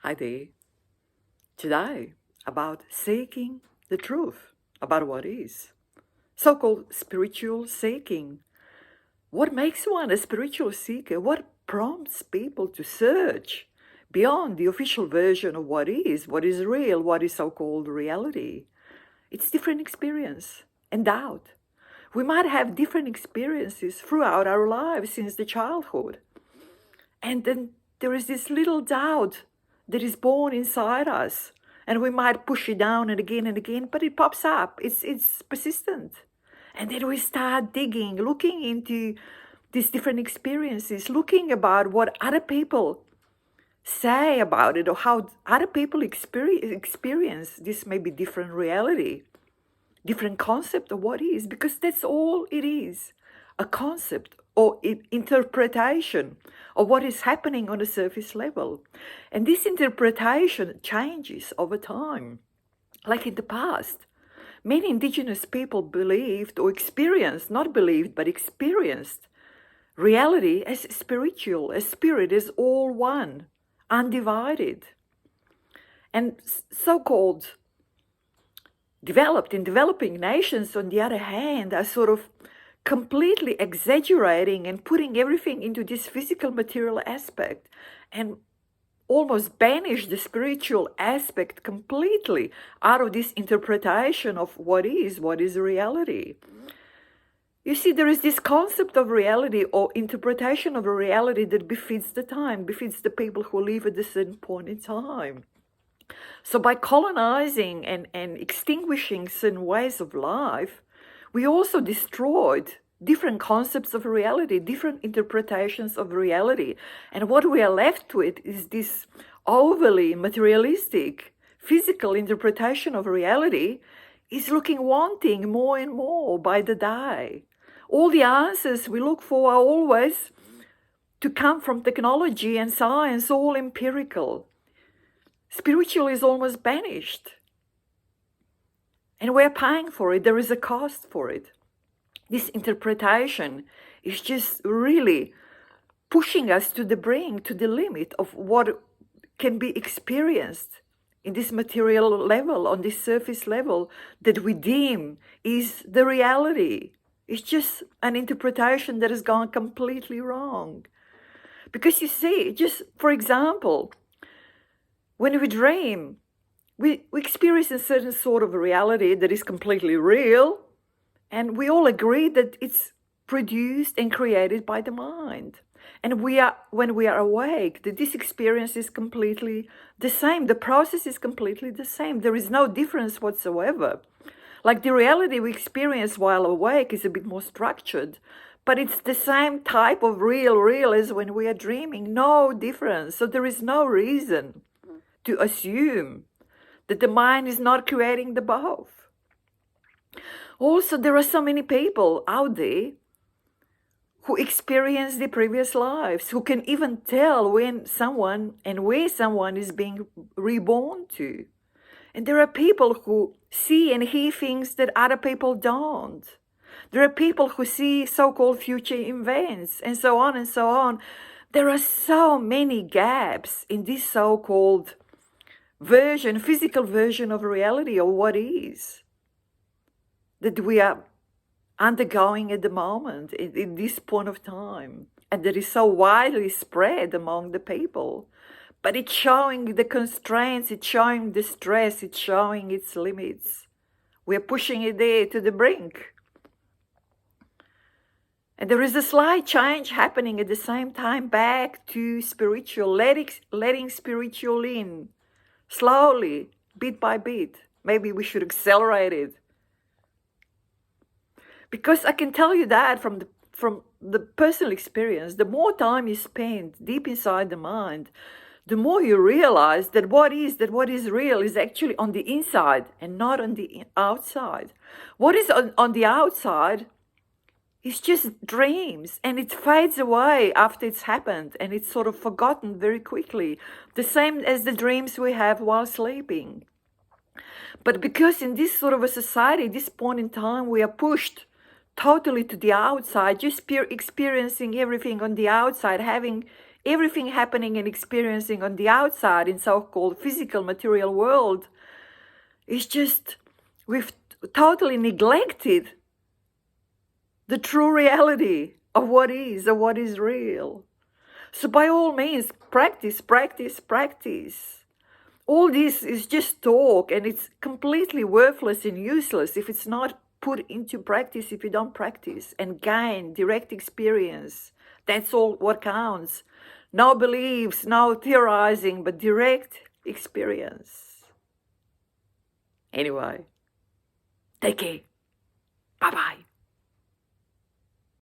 Hi there. Today, about seeking the truth about what is. So called spiritual seeking. What makes one a spiritual seeker? What prompts people to search beyond the official version of what is real, what is so called reality? It's different experience and doubt. We might have different experiences throughout our lives since the childhood. And then there is this little doubt that is born inside us. And we might push it down and again, but it pops up. It's persistent. And then we start digging, looking into these different experiences, looking about what other people say about it or how other people experience this maybe different reality, different concept of what is, because that's all it is, a concept or interpretation of what is happening on the surface level. And this interpretation changes over time. Like in the past, many indigenous people believed or experienced, not believed, but experienced reality as spiritual, as spirit, as all one, undivided. And so-called developing nations, on the other hand, are sort of completely exaggerating and putting everything into this physical material aspect and almost banish the spiritual aspect completely out of this interpretation of what is reality. You see, there is this concept of reality or interpretation of a reality that befits the time, befits the people who live at a certain point in time. So by colonizing and extinguishing certain ways of life, we also destroyed different concepts of reality, different interpretations of reality. And what we are left with is this overly materialistic, physical interpretation of reality is looking wanting more and more by the day. All the answers we look for are always to come from technology and science, all empirical. Spiritual is almost banished. And we're paying for it. There is a cost for it. This interpretation is just really pushing us to the brink, to the limit of what can be experienced in this material level, on this surface level, that we deem is the reality. It's just an interpretation that has gone completely wrong. Because you see, just for example, when we dream, we experience a certain sort of reality that is completely real, and we all agree that it's produced and created by the mind. And when we are awake, that this experience is completely the same. The process is completely the same. There is no difference whatsoever. Like the reality we experience while awake is a bit more structured, but it's the same type of real as when we are dreaming. No difference. So there is no reason to assume that the mind is not creating the both. Also, there are so many people out there who experience the previous lives, who can even tell when someone and where someone is being reborn to. And there are people who see and hear things that other people don't. There are people who see so-called future events and so on and so on. There are so many gaps in this so-called physical version of reality or what is, that we are undergoing at the moment, in this point of time, and that is so widely spread among the people. But it's showing the constraints, it's showing the stress, it's showing its limits. We're pushing it there to the brink. And there is a slight change happening at the same time back to spiritual, letting spiritual in. Slowly, bit by bit. Maybe we should accelerate it. Because I can tell you that from the personal experience, the more time you spend deep inside the mind, the more you realize that what is real is actually on the inside and not on the outside. What is on the outside is just dreams, and it fades away after it's happened, and it's sort of forgotten very quickly. The same as the dreams we have while sleeping. But because in this sort of a society, this point in time, we are pushed totally to the outside, just experiencing everything on the outside, having everything happening and experiencing on the outside in so-called physical material world is just, we've totally neglected the true reality of what is real. So by all means, practice, practice, practice. All this is just talk, and it's completely worthless and useless if it's not put into practice, if you don't practice and gain direct experience. That's all what counts. No beliefs, no theorizing, but direct experience. Anyway, take care. Bye-bye.